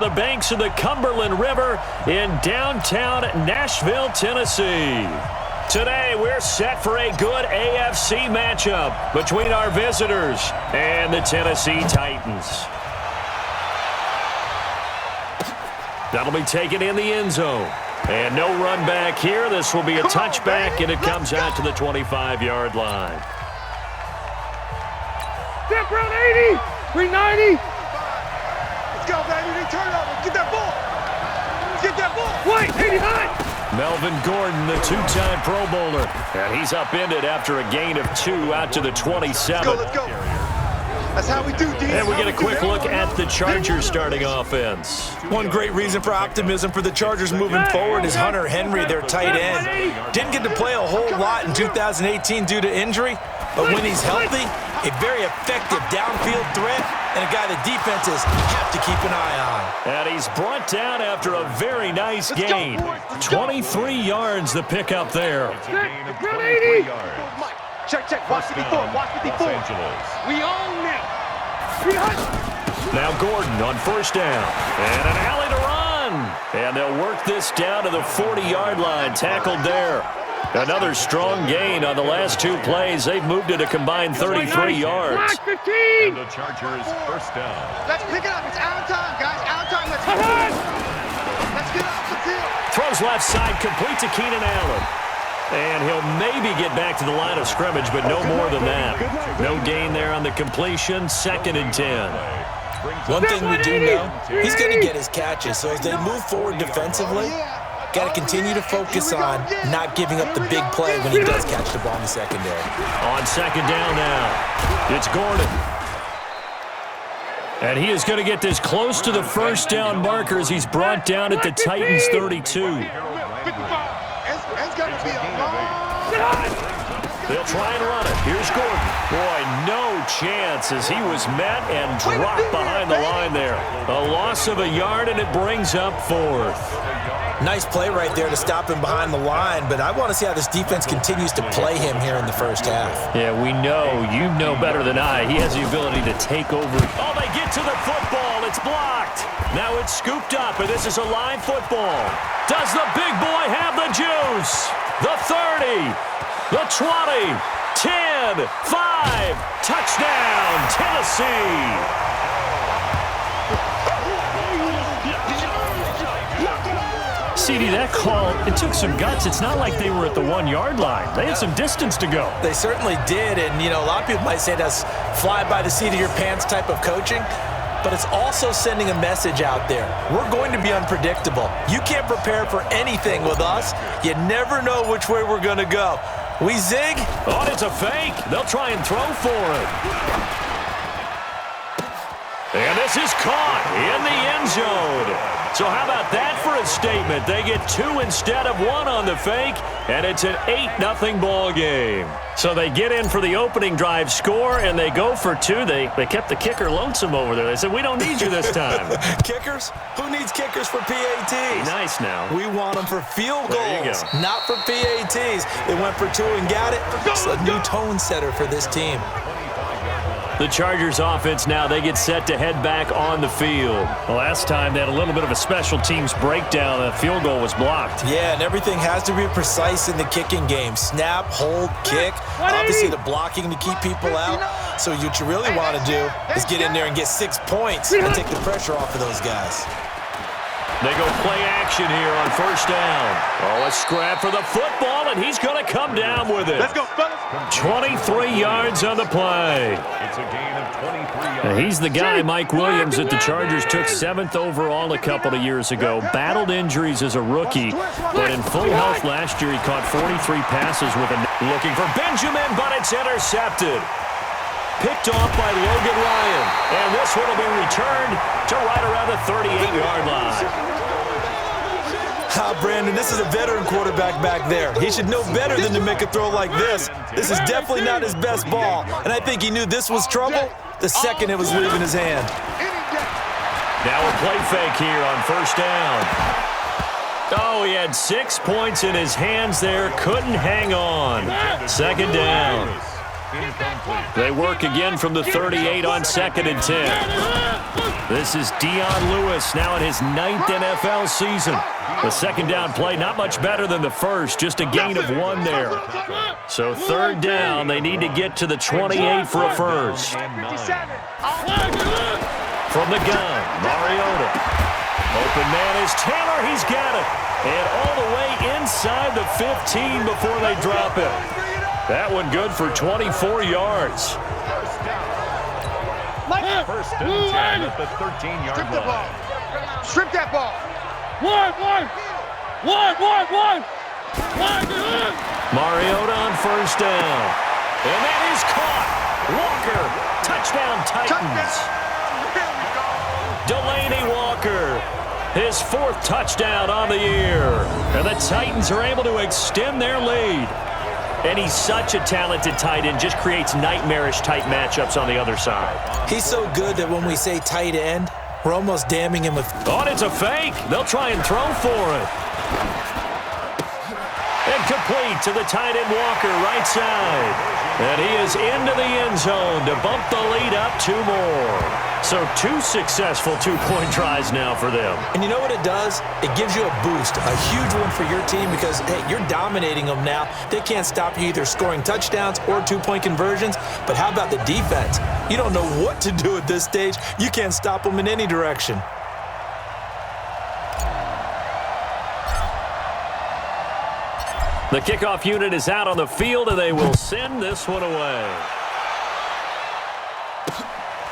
The banks of the Cumberland River in downtown Nashville, Tennessee. Today, we're set for a good AFC matchup between our visitors and the Tennessee Titans. That'll be taken in the end zone. And no run back here. This will be a touchback, and it comes out to the 25-yard line. Step around 80, 390. Let's go, baby. Return over. Get that ball. Get that ball. Wait, 89. Melvin Gordon, the two-time Pro Bowler. And he's upended after a gain of 2 out to the 27. Let's go. That's how we do, D. And we get a quick look at the Chargers starting offense. One great reason for optimism for the Chargers moving forward is Hunter Henry, their tight end. Didn't get to play a whole lot in 2018 due to injury, but when he's healthy, a very effective downfield threat and a guy the defenses have to keep an eye on. And he's brought down after a very nice gain. 23 yards the pickup there. Around 80. Check. Watch 54. Watch 54. We own them. Now Gordon on first down. And an alley to run. And they'll work this down to the 40-yard line. Tackled there. Another strong gain on the last 2 plays. They've moved it a combined 33 yards. 15. And the Chargers first down. Let's pick it up. It's out of time, guys. Out of time. Let's get off the field. Throws left side, complete to Keenan Allen. And he'll maybe get back to the line of scrimmage, but no more than that. No gain there on the completion. 2nd and 10. One thing we do know, he's going to get his catches. So as they move forward defensively, got to continue to focus on not giving up the big play when he does catch the ball in the secondary. On 2nd down now, it's Gordon. And he is going to get this close to the first down marker as he's brought down at the Titans 32. It's going to be a long... They'll try and run it. Here's Gordon. Boy, no chance as he was met and dropped behind the line there. A loss of a yard, and it brings up 4th. Nice play right there to stop him behind the line, but I want to see how this defense continues to play him here in the first half. Yeah, we know. You know better than I. He has the ability to take over. Oh, they get to the football. It's blocked. Now it's scooped up, and this is a live football. Does the big boy have the juice? The 30, the 20, 10, 5, touchdown, Tennessee. CD, that call, it took some guts. It's not like they were at the 1-yard line. They had some distance to go. They certainly did, and, a lot of people might say that's fly by the seat of your pants type of coaching, but it's also sending a message out there. We're going to be unpredictable. You can't prepare for anything with us. You never know which way we're going to go. We zig. Oh, it's a fake. They'll try and throw for it. And this is caught in the end zone. So how about that for a statement? They get 2 instead of 1 on the fake, and it's an 8-0 ball game. So they get in for the opening drive score, and they go for 2. They kept the kicker lonesome over there. They said, we don't need you this time. Kickers? Who needs kickers for PATs? Be nice now. We want them for field There you goals, go. not for PATs. They went for 2 and got it. It's a new tone setter for this team. The Chargers offense now, they get set to head back on the field. The last time they had a little bit of a special teams breakdown. A field goal was blocked. Yeah, and everything has to be precise in the kicking game. Snap, hold, kick. Obviously the blocking to keep people out. So what you really want to do is get in there and get 6 points and take the pressure off of those guys. They go play action here on first down. Oh, a scrap for the football, and he's going to come down with it. Let's go, fellas. 23 yards on the play. It's a gain of 23 yards. And he's the guy, Mike Williams, that the Chargers took 7th overall a couple of years ago. Battled injuries as a rookie, but in full health last year, he caught 43 passes with a... Looking for Benjamin, but it's intercepted. Picked off by Logan Ryan. And this one will be returned to right around the 38-yard line. Brandon, this is a veteran quarterback back there. He should know better than to make a throw like this. This is definitely not his best ball, and I think he knew this was trouble the second it was leaving his hand. Now a play fake here on first down. Oh, he had 6 points in his hands there. Couldn't hang on. 2nd down. Incomplete. They work again from the 38 on 2nd and 10. This is Dion Lewis now in his 9th NFL season. The second down play not much better than the first, just a gain of 1 there. So 3rd down, they need to get to the 28 for a first. From the gun, Mariota. Open man is Taylor, he's got it. And all the way inside the 15 before they drop it. That one good for 24 yards. First and 10 at the 13-yard line. Strip that ball. Mariota on 1st down. And that is caught. Walker, touchdown Titans. Delaney Walker, his 4th touchdown on the year. And the Titans are able to extend their lead. And he's such a talented tight end, just creates nightmarish-type matchups on the other side. He's so good that when we say tight end, we're almost damning him with... Oh, and it's a fake. They'll try and throw for it. And complete to the tight end Walker, right side. And he is into the end zone to bump the lead up 2 more. So 2 successful 2-point tries now for them. And you know what it does? It gives you a boost, a huge one for your team because, hey, you're dominating them now. They can't stop you either scoring touchdowns or 2-point conversions. But how about the defense? You don't know what to do at this stage. You can't stop them in any direction. The kickoff unit is out on the field, and they will send this one away.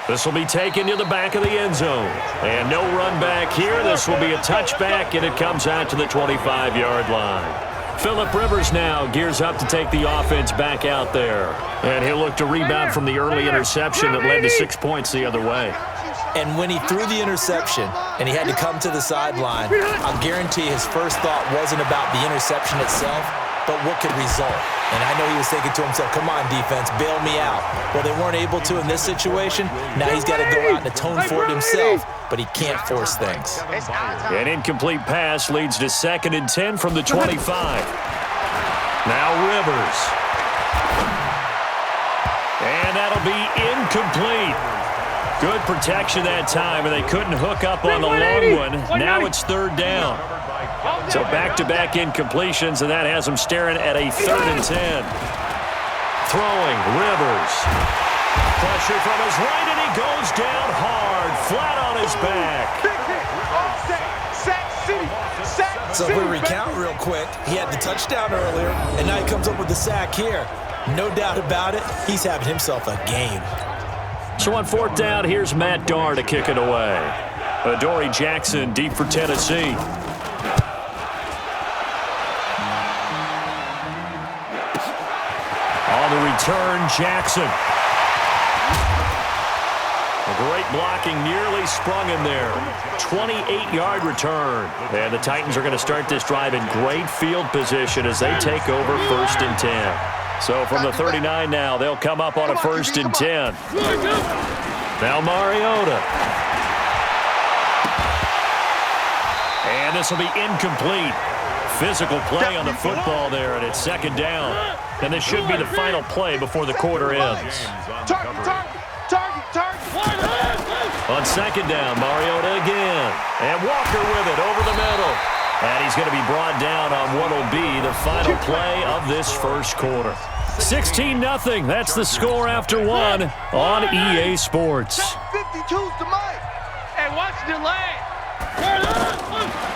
This will be taken to the back of the end zone. And no run back here. This will be a touchback, and it comes out to the 25-yard line. Phillip Rivers now gears up to take the offense back out there. And he'll look to rebound from the early interception that led to 6 points the other way. And when he threw the interception and he had to come to the sideline, I'll guarantee his first thought wasn't about the interception itself, but what could result. And I know he was thinking to himself, come on, defense, bail me out. Well, they weren't able to in this situation. Now he's got to go out and atone for it himself, but he can't force things. An incomplete pass leads to 2nd and 10 from the 25. Now Rivers. And that'll be incomplete. Good protection that time, and they couldn't hook up on the long one. Now it's 3rd down. So back-to-back incompletions, and that has them staring at a 3rd and 10. Throwing, Rivers. Pressure from his right, and he goes down hard, flat on his back. So if we recount real quick, he had the touchdown earlier, and now he comes up with the sack here. No doubt about it, he's having himself a game. So on 4th down, here's Matt Darr to kick it away. Adoree Jackson deep for Tennessee. On the return, Jackson. A great blocking, nearly sprung him there. 28-yard return. And the Titans are going to start this drive in great field position as they take over 1st and 10. So from the 39 now, they'll come up on a 1st and 10. Now Mariota. And this will be incomplete. Physical play on the football there, and it's 2nd down. And this should be the final play before the quarter ends. On 2nd down, Mariota again. And Walker with it over the middle. And he's going to be brought down on what will be the final play of this first quarter. 16-0. That's the score after 1 on EA Sports. 52's the mic. Hey, watch the leg.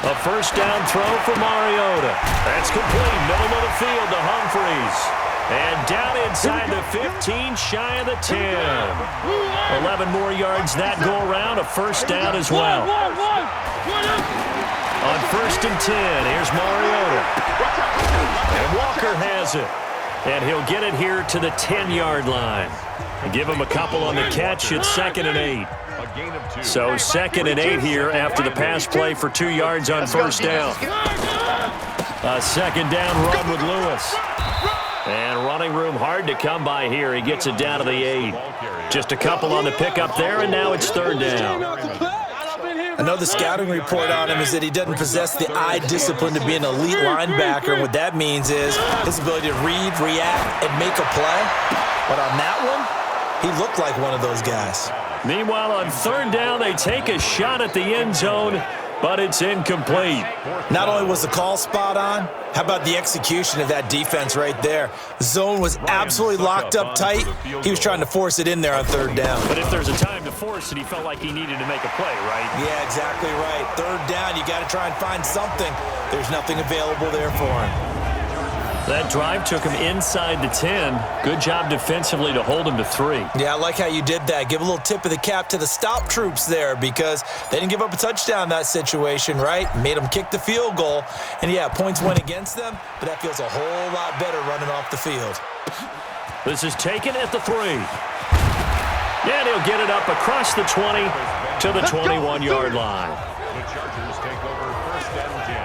A 1st down throw for Mariota. That's complete. Middle of the field to Humphries. And down inside the 15, shy of the 10. 11 more yards that go around. A 1st down as well. On 1st and 10, here's Mariota. And Walker has it. And he'll get it here to the 10-yard line. And give him a couple on the catch. It's 2nd and 8. So 2nd and 8 here after the pass play for 2 yards on 1st down. A 2nd down run with Lewis. And running room hard to come by here. He gets it down to the 8. Just a couple on the pickup there, and now it's 3rd down. I know the scouting report on him is that he doesn't possess the eye discipline to be an elite linebacker. What that means is his ability to read, react, and make a play. But on that one, he looked like one of those guys. Meanwhile, on third down, they take a shot at the end zone, but it's incomplete. Not only was the call spot on, how about the execution of that defense right there? The zone was absolutely locked up tight. He was trying to force it in there on third down. But if there's a time to force it, he felt like he needed to make a play, right? Yeah, exactly right. Third down, you got to try and find something. There's nothing available there for him. That drive took him inside the 10. Good job defensively to hold him to 3. Yeah, I like how you did that. Give a little tip of the cap to the stop troops there because they didn't give up a touchdown in that situation, right? Made them kick the field goal. And, yeah, points went against them, but that feels a whole lot better running off the field. This is taken at the 3. And he'll get it up across the 20 to the 21-yard line. The Chargers take over first and 10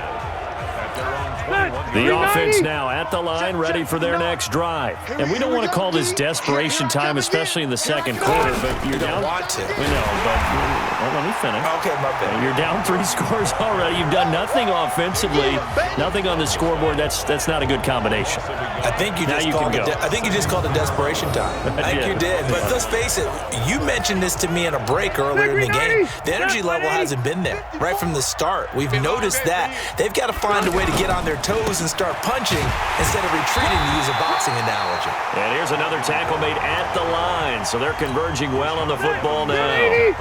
at their own 21. The offense now at the line, ready for their next drive. And we don't want to call this desperation time, especially in the second quarter, but you're down. Want to. We know, but let me finish. Okay, my bad. You're down 3 scores already. You've done nothing offensively, nothing on the scoreboard. That's not a good combination. I think you just called it desperation time. I think you did. But let's face it, you mentioned this to me in a break earlier in the game. The energy level hasn't been there right from the start. We've noticed that. They've got to find a way to get on their toes and start punching instead of retreating, to use a boxing analogy. And here's another tackle made at the line, so they're converging well on the football now.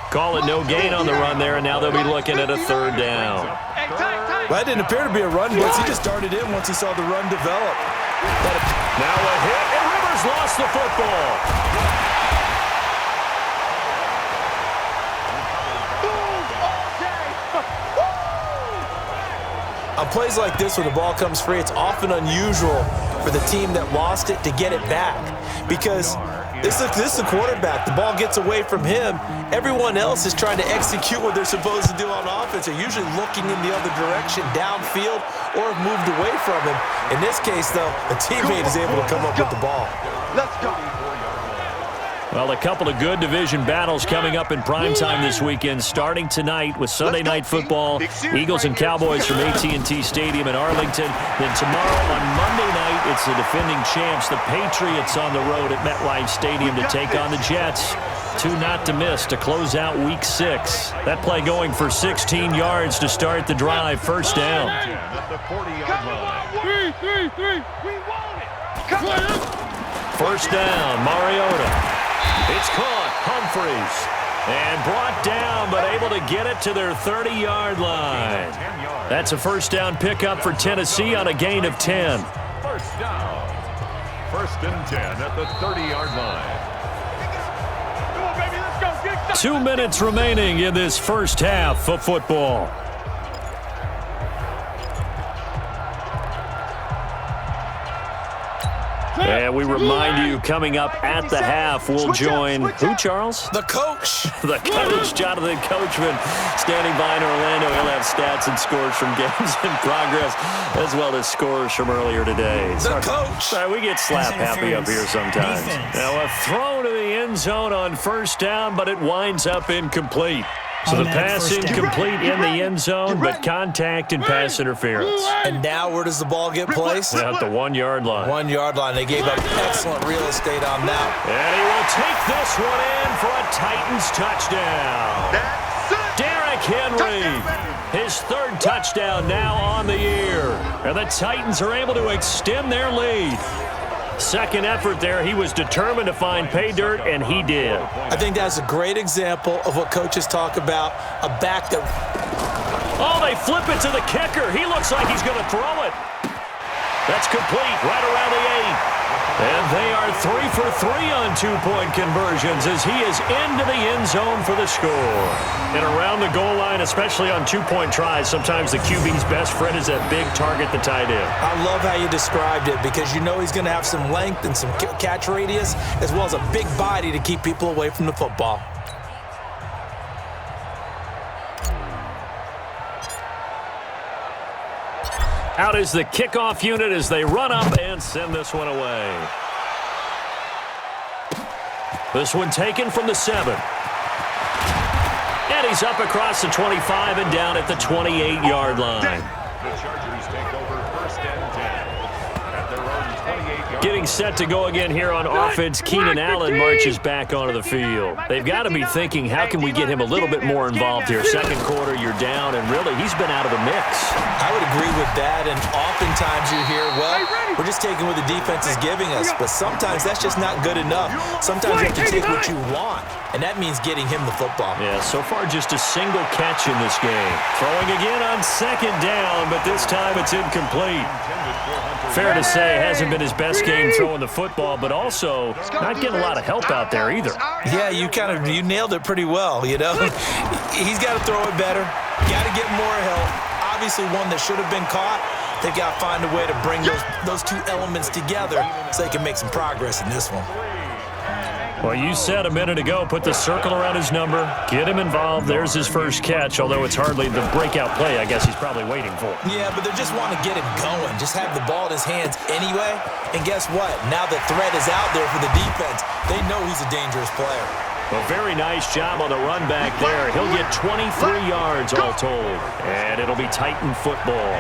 Call it no gain on the run there, and now they'll be looking at a third down. Well, that didn't appear to be a run blitz. He just darted in once he saw the run develop. Now a hit, and Rivers lost the football. On plays like this, when the ball comes free, it's often unusual for the team that lost it to get it back because this is the quarterback. The ball gets away from him. Everyone else is trying to execute what they're supposed to do on offense. They're usually looking in the other direction, downfield, or have moved away from him. In this case, though, a teammate is able to come up with the ball. Let's go. Well, a couple of good division battles coming up in primetime this weekend, starting tonight with Sunday Night Football, Eagles and Cowboys from AT&T Stadium in Arlington. Then tomorrow on Monday night, it's the defending champs, the Patriots, on the road at MetLife Stadium to take on the Jets. 2 not to miss to close out Week 6. That play going for 16 yards to start the drive, first down. At the 40-yard line. 3. We want it. Come on. First down, Mariota. It's caught, Humphreys, and brought down, but able to get it to their 30-yard line. That's a first down pickup for Tennessee on a gain of 10. First down. First and 10 at the 30-yard line. Come on, baby, let's go. Get 2 minutes remaining in this first half of football. And we remind you, coming up at the half, we'll join who, Charles? The coach. The coach, Jonathan Coachman, standing by in Orlando. He'll have stats and scores from games in progress, as well as scores from earlier today. The coach. Sorry, we get slap happy up here sometimes. Now a throw to the end zone on first down, but it winds up incomplete. So the pass incomplete in the end zone, but contact and pass interference. And now where does the ball get placed? At the 1 yard line. 1 yard line. They gave up excellent real estate on that. And he will take this one in for a Titans touchdown. Derrick Henry, his 3rd touchdown now on the year. And the Titans are able to extend their lead. Second effort there, he was determined to find pay dirt, and he did. I think that's a great example of what coaches talk about, a back that... Oh, they flip it to the kicker. He looks like he's going to throw it. That's complete, right around the 8. And they are 3 for 3 on 2-point conversions as he is into the end zone for the score. And around the goal line, especially on 2-point tries, sometimes the QB's best friend is that big target, the tight end. I love how you described it because you know he's going to have some length and some catch radius as well as a big body to keep people away from the football. Out is the kickoff unit as they run up and send this one away. This one taken from the 7. And he's up across the 25 and down at the 28-yard line. The Chargers take over first and 10 at their own Getting set to go again here on offense, Keenan Allen marches back onto the field. They've got to be thinking, how can we get him a little bit more involved here? Second quarter, you're down, and really, he's been out of the mix. I would agree with that, and oftentimes you hear, well, we're just taking what the defense is giving us, but sometimes that's just not good enough. Sometimes you have to take what you want, and that means getting him the football. Yeah, so far just a single catch in this game. Throwing again on second down, but this time it's incomplete. Fair to say, hasn't been his best game throwing the football, but also not getting a lot of help out there either. Yeah, you nailed it pretty well, you know. He's got to throw it better. Got to get more help. Obviously one that should have been caught. They've got to find a way to bring those two elements together so they can make some progress in this one. Well, you said a minute ago, put the circle around his number, get him involved. There's his first catch, although it's hardly the breakout play I guess he's probably waiting for. Yeah, but they just want to get him going. Just have the ball in his hands anyway. And guess what? Now the threat is out there for the defense. They know he's a dangerous player. A very nice job on the run back there. He'll get 23 yards all told. And it'll be Titan football.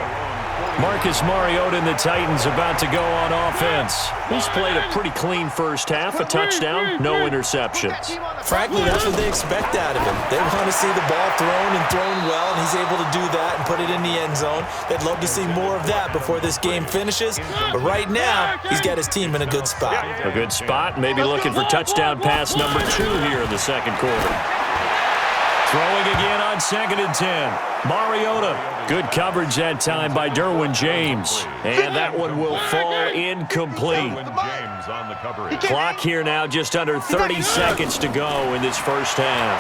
Marcus Mariota and the Titans about to go on offense. He's played a pretty clean first half, a touchdown, no interceptions. Frankly, that's what they expect out of him. They want to see the ball thrown and thrown well, and he's able to do that and put it in the end zone. They'd love to see more of that before this game finishes, but right now, he's got his team in a good spot. A good spot, maybe looking for touchdown pass number 2 here in the second quarter. Throwing again on 2nd and 10. Mariota. Good coverage that time by Derwin James. And that one will fall incomplete. James on the coverage. Clock here now, just under 30 seconds to go in this first half.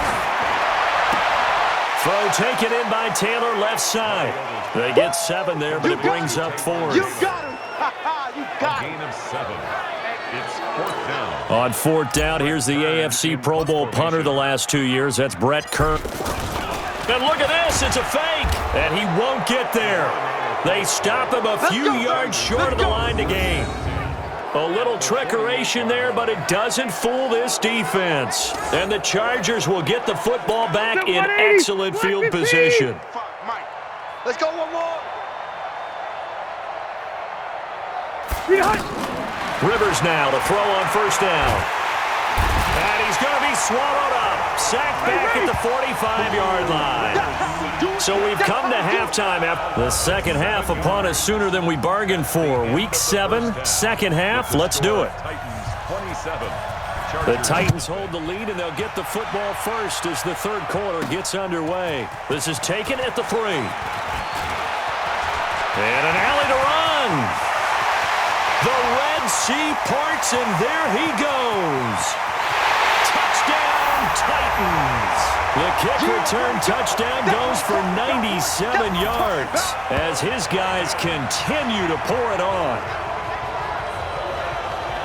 Throw taken in by Taylor, left side. They get 7 there, but it brings up 4th. You got him. You got him. Gain of 7. It's 4th down. On 4th down, here's the AFC Pro Bowl punter the last 2 years. That's Brett Kern. And look at this, it's a fake, and he won't get there. They stop him a few yards short of the line to gain. A little trickeration there, but it doesn't fool this defense. And the Chargers will get the football back in excellent field position. Let's go one more. Rivers now to throw on first down. And he's going to be swallowed up. Sacked back at the 45-yard line. So we've come to halftime after the second half upon us sooner than we bargained for. Week 7, second half. Let's do it. The Titans hold the lead, and they'll get the football first as the third quarter gets underway. This is taken at the 3. And an alley to run. The Red Sea parts, and there he goes. Touchdown, Titans. The kick return touchdown goes for 97 yards as his guys continue to pour it on.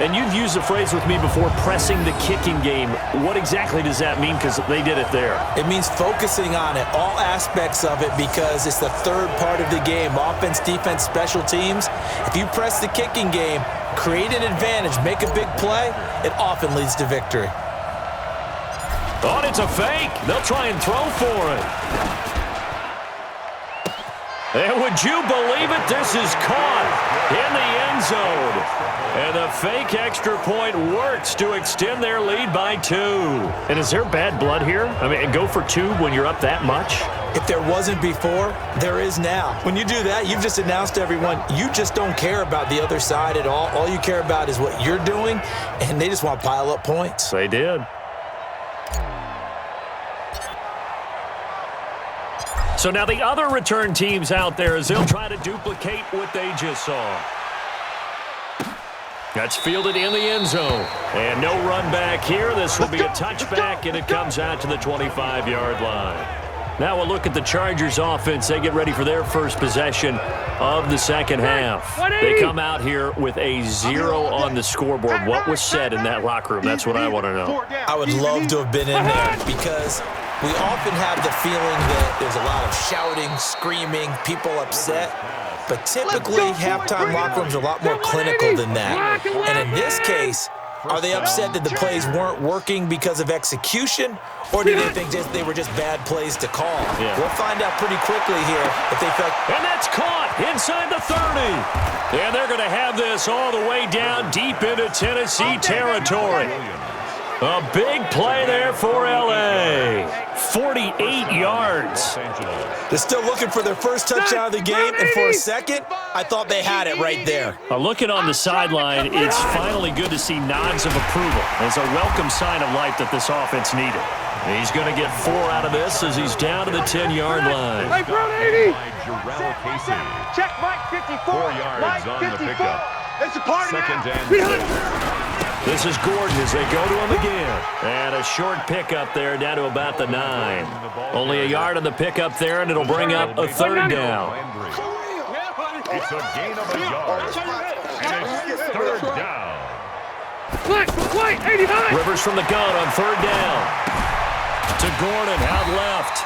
And you've used the phrase with me before, pressing the kicking game. What exactly does that mean? Because they did it there. It means focusing on it, all aspects of it, because it's the third part of the game. Offense, defense, special teams. If you press the kicking game, create an advantage, make a big play, it often leads to victory. Oh, it's a fake. They'll try and throw for it. And would you believe it? This is caught in the end zone. And the fake extra point works to extend their lead by 2. And is there bad blood here? I mean, go for 2 when you're up that much? If there wasn't before, there is now. When you do that, you've just announced to everyone, you just don't care about the other side at all. All you care about is what you're doing, and they just want to pile up points. They did. So now the other return teams out there as they'll try to duplicate what they just saw. That's fielded in the end zone. And no run back here. This will be a touchback, and it comes out to the 25-yard line. Now we'll look at the Chargers offense. They get ready for their first possession of the second half. They come out here with a 0 on the scoreboard. What was said in that locker room? That's what I want to know. I would love to have been in there because we often have the feeling that there's a lot of shouting, screaming, people upset. But typically, halftime locker rooms are a lot more clinical than that. And in this case, Are they upset that the plays weren't working because of execution, or do they think they were just bad plays to call? Yeah. We'll find out pretty quickly here if they felt. And that's caught inside the 30. And they're going to have this all the way down deep into Tennessee territory. A big play there for L.A. 48 yards. They're still looking for their first touchdown of the game, and for a second, I thought they had it right there. Looking on the sideline, it's finally good to see nods of approval. It's a welcome sign of life that this offense needed. He's going to get 4 out of this as he's down to the 10-yard line. Hey, bro, 80. Check Mike 54. 4 yards Mike on 54. the pickup. It's a party Second now. and 6. This is Gordon as they go to him again. And a short pickup there down to about the 9. Only a yard on the pickup there, and it'll bring up a 3rd down. It's a gain of a yard. And it's 3rd down. Wait, 89. Rivers from the gun on 3rd down. To Gordon out left.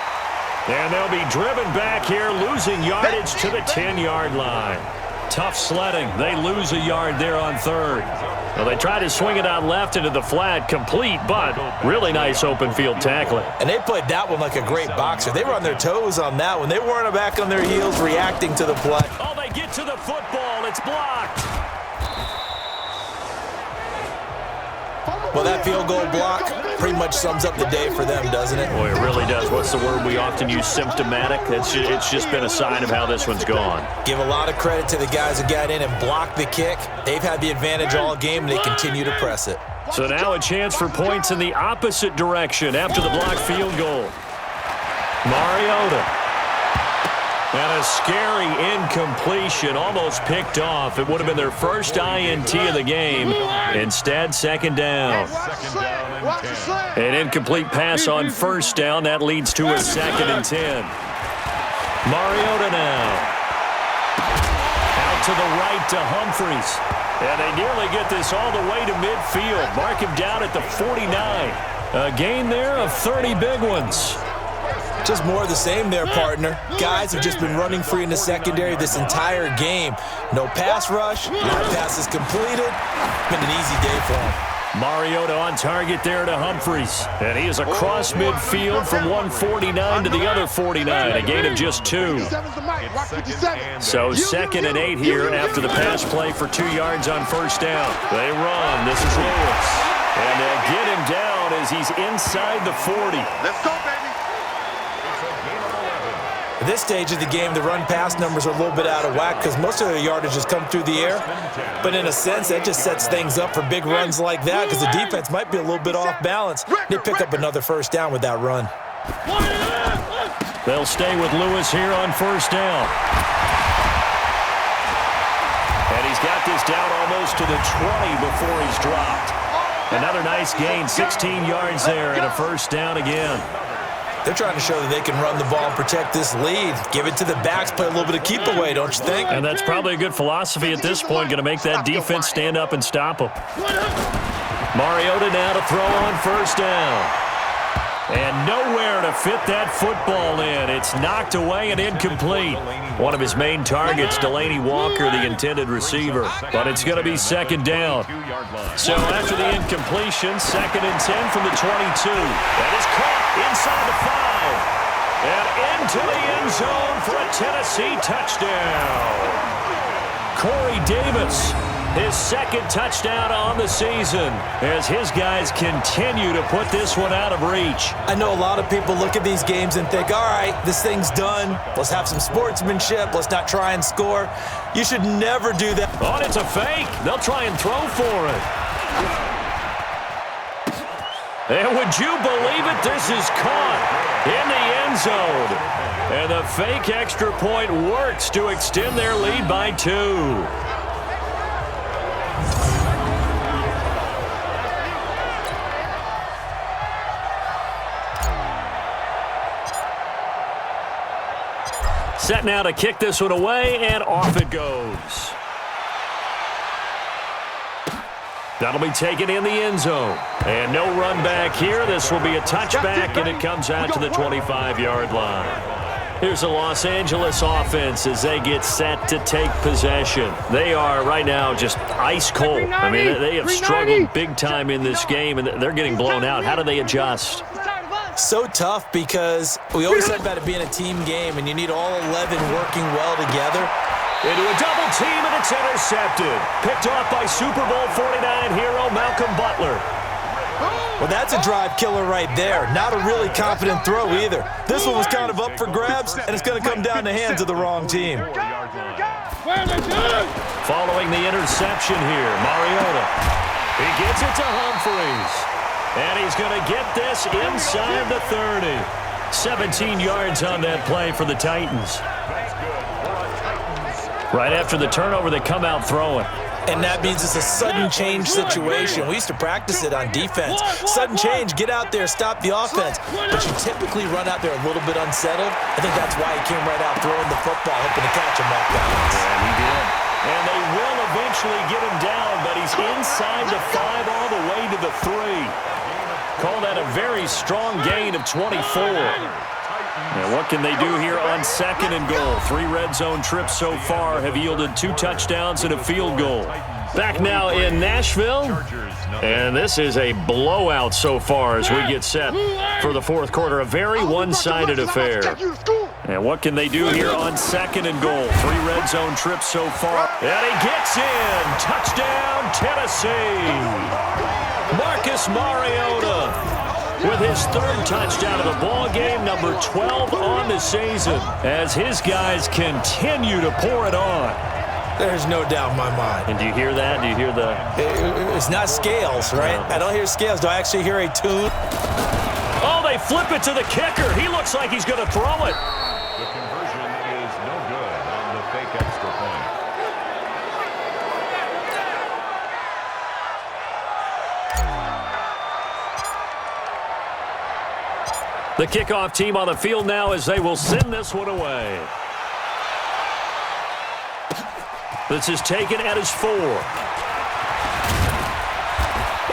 And they'll be driven back here, losing yardage to the 10-yard line. Tough sledding. They lose a yard there on 3rd. Well, they try to swing it out left into the flat, complete, but really nice open field tackling. And they played that one like a great boxer. They were on their toes on that one. They weren't back on their heels reacting to the play. Oh, they get to the football. It's blocked. Well, that field goal block pretty much sums up the day for them, doesn't it? Boy, it really does. What's the word we often use? Symptomatic. It's just been a sign of how this one's gone. Give a lot of credit to the guys who got in and blocked the kick. They've had the advantage all game, and they continue to press it. So now a chance for points in the opposite direction after the blocked field goal. Mariota. And a scary incompletion, almost picked off. It would have been their first INT of the game. Instead, 2nd down. An incomplete pass on 1st down. That leads to a 2nd and 10. Mariota now. Out to the right to Humphries. And they nearly get this all the way to midfield. Mark him down at the 49. A gain there of 30 big ones. Just more of the same there, partner. Guys have just been running free in the secondary this entire game. No pass rush, no passes completed. Been an easy day for them. Mariota on target there to Humphries. And he is across midfield from 149 to the other 49, a gain of just 2. So 2nd and 8 here after the pass play for 2 yards on 1st down. They run. This is Lewis. And they'll get him down as he's inside the 40. Let's go, baby. At this stage of the game, the run-pass numbers are a little bit out of whack because most of their yardage has come through the air. But in a sense, that just sets things up for big runs like that because the defense might be a little bit off balance. They pick up another 1st down with that run. They'll stay with Lewis here on 1st down. And he's got this down almost to the 20 before he's dropped. Another nice gain, 16 yards there and a 1st down again. They're trying to show that they can run the ball and protect this lead. Give it to the backs, play a little bit of keep away, don't you think? And that's probably a good philosophy at this point, going to make that defense stand up and stop them. Mariota now to throw on 1st down. And nowhere to fit that football in. It's knocked away and incomplete. One of his main targets, Delaney Walker, the intended receiver. But it's going to be 2nd down. So after the incompletion, 2nd and 10 from the 22. That is caught inside the 5. And into the end zone for a Tennessee touchdown. Corey Davis, his 2nd touchdown on the season as his guys continue to put this one out of reach. I know a lot of people look at these games and think, all right, this thing's done. Let's have some sportsmanship. Let's not try and score. You should never do that. Oh, it's a fake. They'll try and throw for it. And would you believe it? This is caught in the end zone. And the fake extra point works to extend their lead by 2. Set now to kick this one away, and off it goes. That'll be taken in the end zone. And no run back here. This will be a touchback, and it comes out to the 25-yard line. Here's the Los Angeles offense as they get set to take possession. They are right now just ice cold. I mean, they have struggled big time in this game, and they're getting blown out. How do they adjust? So tough because we always said about it being a team game, and you need all 11 working well together. Into a double team, and it's intercepted. Picked off by Super Bowl 49 hero Malcolm Butler. Well, that's a drive killer right there. Not a really confident throw either. This one was kind of up for grabs, and it's going to come down the hands of the wrong team. Following the interception here, Mariota. He gets it to Humphries. And he's going to get this inside the 30. 17 yards on that play for the Titans. Right after the turnover, they come out throwing. And that means it's a sudden change situation. We used to practice it on defense. Sudden change, get out there, stop the offense. But you typically run out there a little bit unsettled. I think that's why he came right out throwing the football, hoping to catch him off balance. And he did. And they will eventually get him down, but he's inside the 5 all the way to the 3. Call that a very strong gain of 24. And what can they do here on 2nd and goal? 3 red zone trips so far have yielded 2 touchdowns and a field goal. Back now in Nashville. And this is a blowout so far as we get set for the 4th quarter. A very one-sided affair. And what can they do here on 2nd and goal? 3 red zone trips so far. And he gets in. Touchdown, Tennessee. Marcus Mariota with his 3rd touchdown of the ball game, number 12 on the season, as his guys continue to pour it on. There's no doubt in my mind. And do you hear that? Do you hear the... It's not scales, right? I don't hear scales. Do I actually hear a tune? Oh, they flip it to the kicker. He looks like he's going to throw it. The conversion is no good on the fake extra point. The kickoff team on the field now as they will send this one away. This is taken at his 4.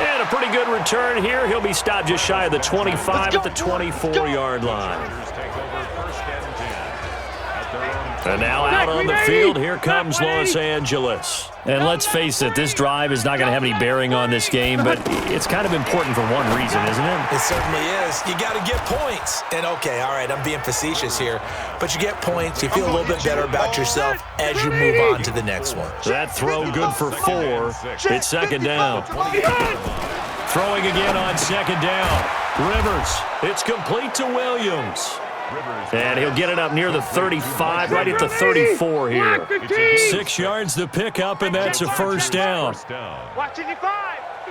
And a pretty good return here. He'll be stopped just shy of the 25 at the 24-yard line. And now out on the field, here comes Los Angeles. And let's face it, this drive is not going to have any bearing on this game, but it's kind of important for one reason, isn't it? It certainly is. You got to get points. And, okay, all right, I'm being facetious here, but you get points. You feel a little bit better about yourself as you move on to the next one. That throw good for 4. It's 2nd down. Throwing again on 2nd down. Rivers. It's complete to Williams. And he'll get it up near the 35, right at the 34 here. 6 yards to pick up, and that's a 1st down.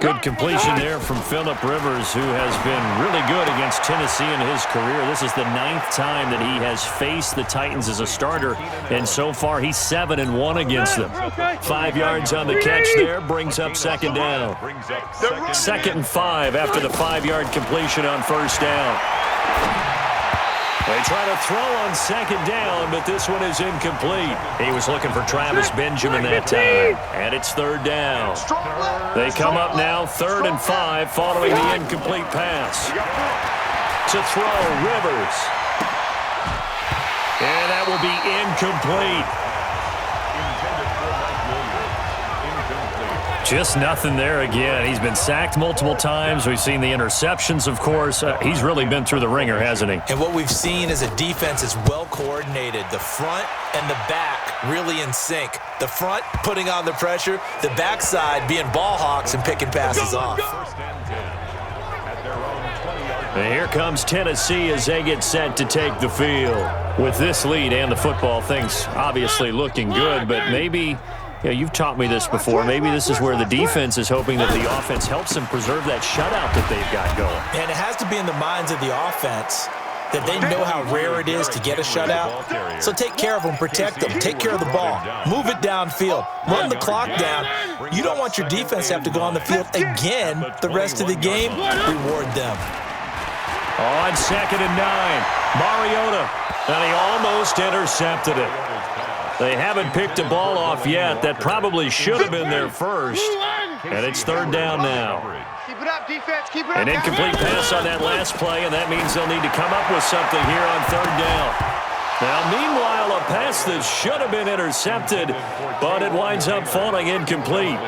Good completion there from Phillip Rivers, who has been really good against Tennessee in his career. This is the 9th time that he has faced the Titans as a starter, and so far he's 7-1 against them. 5 yards on the catch there, brings up 2nd down. 2nd and 5 after the 5-yard completion on 1st down. They try to throw on 2nd down, but this one is incomplete. He was looking for Travis Benjamin that time, and it's 3rd down. They come up now 3rd and 5 following the incomplete pass. To throw, Rivers. And that will be incomplete. Just nothing there again. He's been sacked multiple times. We've seen the interceptions, of course. He's really been through the ringer, hasn't he? And what we've seen is a defense that's well coordinated. The front and the back really in sync. The front putting on the pressure, the backside being ball hawks and picking passes off. And here comes Tennessee as they get set to take the field. With this lead and the football, things obviously looking good, but maybe... Yeah, you've taught me this before. Maybe this is where the defense is hoping that the offense helps them preserve that shutout that they've got going. And it has to be in the minds of the offense that they know how rare it is to get a shutout. So take care of them, protect them, take care of the ball, move it downfield, run the clock down. You don't want your defense to have to go on the field again the rest of the game. Reward them. On 2nd and 9, Mariota, and he almost intercepted it. They haven't picked a ball off yet. That probably should have been their first. And it's 3rd down now. Keep it up, defense. Keep it up. An incomplete pass on that last play, and that means they'll need to come up with something here on 3rd down. Now, meanwhile, a pass that should have been intercepted, but it winds up falling incomplete.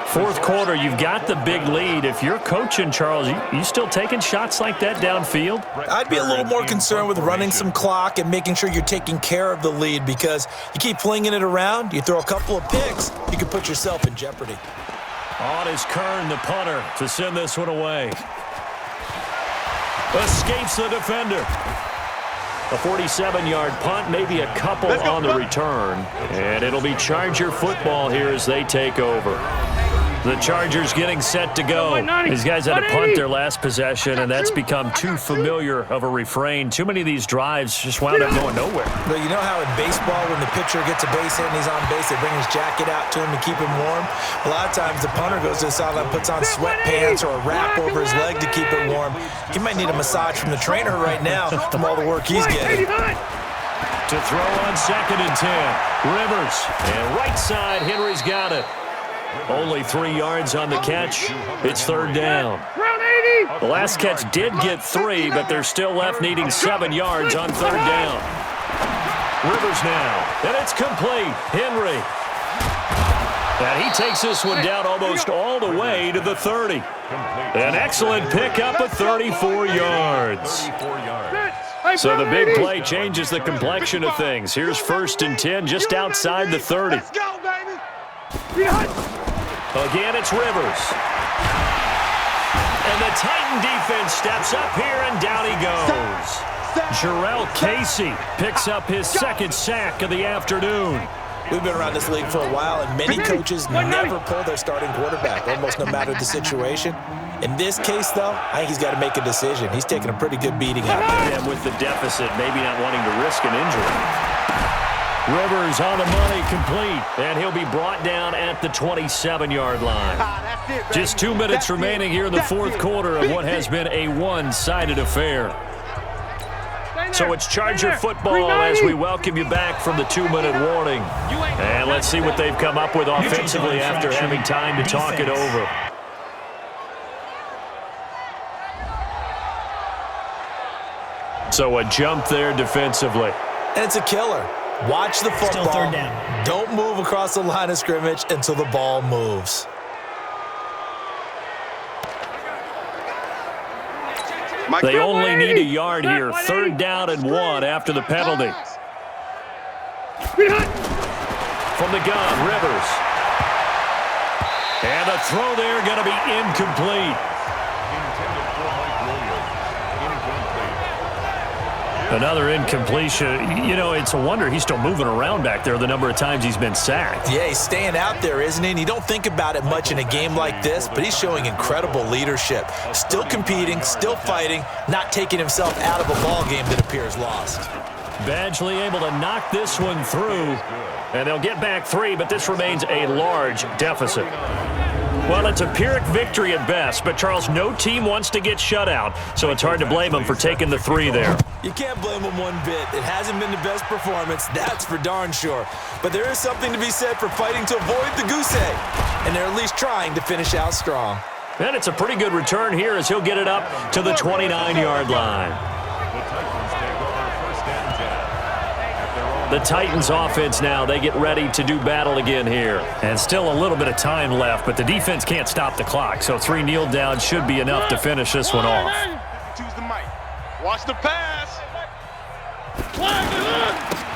Fourth quarter, you've got the big lead. If you're coaching, Charles, you still taking shots like that downfield? I'd be a little more concerned with running some clock and making sure you're taking care of the lead, because you keep flinging it around, you throw a couple of picks, you can put yourself in jeopardy. On is Kern, the punter, to send this one away. Escapes the defender. A 47-yard punt, maybe a couple on the return. And it'll be Charger football here as they take over. The Chargers getting set to go. These guys had to punt their last possession, and that's become too familiar of a refrain. Too many of these drives just wound up going nowhere. But you know how in baseball, when the pitcher gets a base hit and he's on base, they bring his jacket out to him to keep him warm? A lot of times the punter goes to the sideline, puts on sweatpants or a wrap over his leg to keep it warm. He might need a massage from the trainer right now from all the work he's getting. To throw on 2nd and 10. Rivers. And right side, Henry's got it. Only 3 yards on the catch. It's 3rd down. The last catch did get 3, but they're still left needing 7 yards on 3rd down. Rivers now, and it's complete. Henry. And he takes this one down almost all the way to the 30. An excellent pickup of 34 yards. So the big play changes the complexion of things. Here's 1st and 10 just outside the 30. Again, it's Rivers. And the Titan defense steps up here, and down he goes. Jarrell Casey picks up his 2nd sack of the afternoon. We've been around this league for a while, and many coaches never pull their starting quarterback, almost no matter the situation. In this case, though, I think he's got to make a decision. He's taking a pretty good beating out there. And with the deficit, maybe not wanting to risk an injury. Rivers on the money, complete, and he'll be brought down at the 27-yard line. Just 2 minutes remaining here in the 4th quarter of what has been a one-sided affair. So it's Charger football as we welcome you back from the 2-minute warning. And let's see what they've come up with offensively after having time to talk it over. So a jump there defensively. And it's a killer. Watch the football. Still 3rd down. Don't move across the line of scrimmage until the ball moves. They only need a yard here. 3rd down and 1 after the penalty. From the gun, Rivers. And a throw there going to be incomplete. Another incompletion. You know, it's a wonder he's still moving around back there the number of times he's been sacked. Yeah, he's staying out there, isn't he? And you don't think about it much in a game like this, but he's showing incredible leadership. Still competing, still fighting, not taking himself out of a ball game that appears lost. Badgley able to knock this one through, and they'll get back 3, but this remains a large deficit. Well, it's a Pyrrhic victory at best, but, Charles, no team wants to get shut out, so it's hard to blame them for taking the 3 there. You can't blame them one bit. It hasn't been the best performance, that's for darn sure. But there is something to be said for fighting to avoid the goose egg, and they're at least trying to finish out strong. And it's a pretty good return here as he'll get it up to the 29-yard line. The Titans offense now, they get ready to do battle again here. And still a little bit of time left, but the defense can't stop the clock, so 3 kneel downs should be enough to finish this one off. Choose the mic. Watch the pass.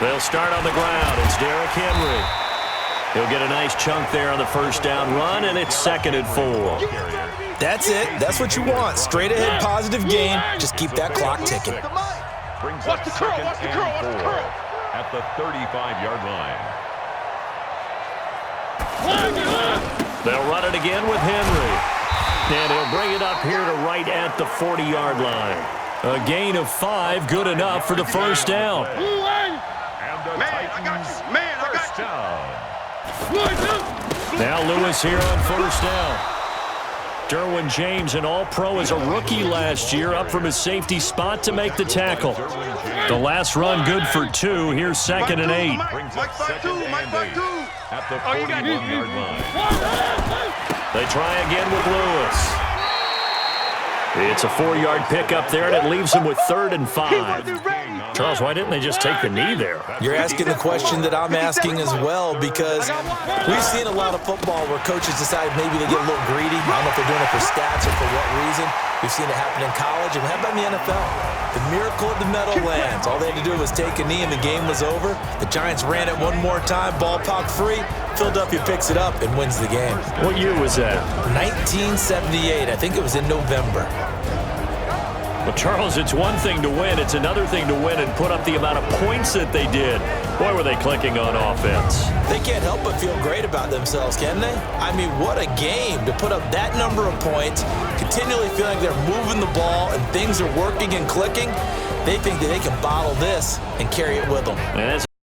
They'll start on the ground. It's Derrick Henry. He'll get a nice chunk there on the 1st down run, and it's 2nd and 4. That's it. That's what you want. Straight ahead positive gain. Just keep that clock ticking. Watch the curl. Watch the curl. Watch the curl. At the 35-yard line. They'll run it again with Henry. And he'll bring it up here to right at the 40-yard line. A gain of 5, good enough for the 1st down. Man, I got you. Man, I got you. Now Lewis here on 1st down. Derwin James, an all-pro as a rookie last year, up from his safety spot to make the tackle. The last run good for 2. Here's 2nd and 8. Brings up 2nd and 8 at the 41-yard line. They try again with Lewis. It's a 4-yard pickup there, and it leaves him with 3rd and 5. Charles, why didn't they just take the knee there? You're asking the question that I'm asking as well, because we've seen a lot of football where coaches decide maybe they get a little greedy. I don't know if they're doing it for stats or for what reason. We've seen it happen in college, and how about in the NFL? The miracle of the Meadowlands. All they had to do was take a knee, and the game was over. The Giants ran it one more time. Ball popped free. Philadelphia picks it up and wins the game. What year was that? 1978. I think it was in November. Well, Charles, it's one thing to win. It's another thing to win and put up the amount of points that they did. Boy, were they clicking on offense. They can't help but feel great about themselves, can they? I mean, what a game to put up that number of points, continually feeling like they're moving the ball and things are working and clicking. They think that they can bottle this and carry it with them. And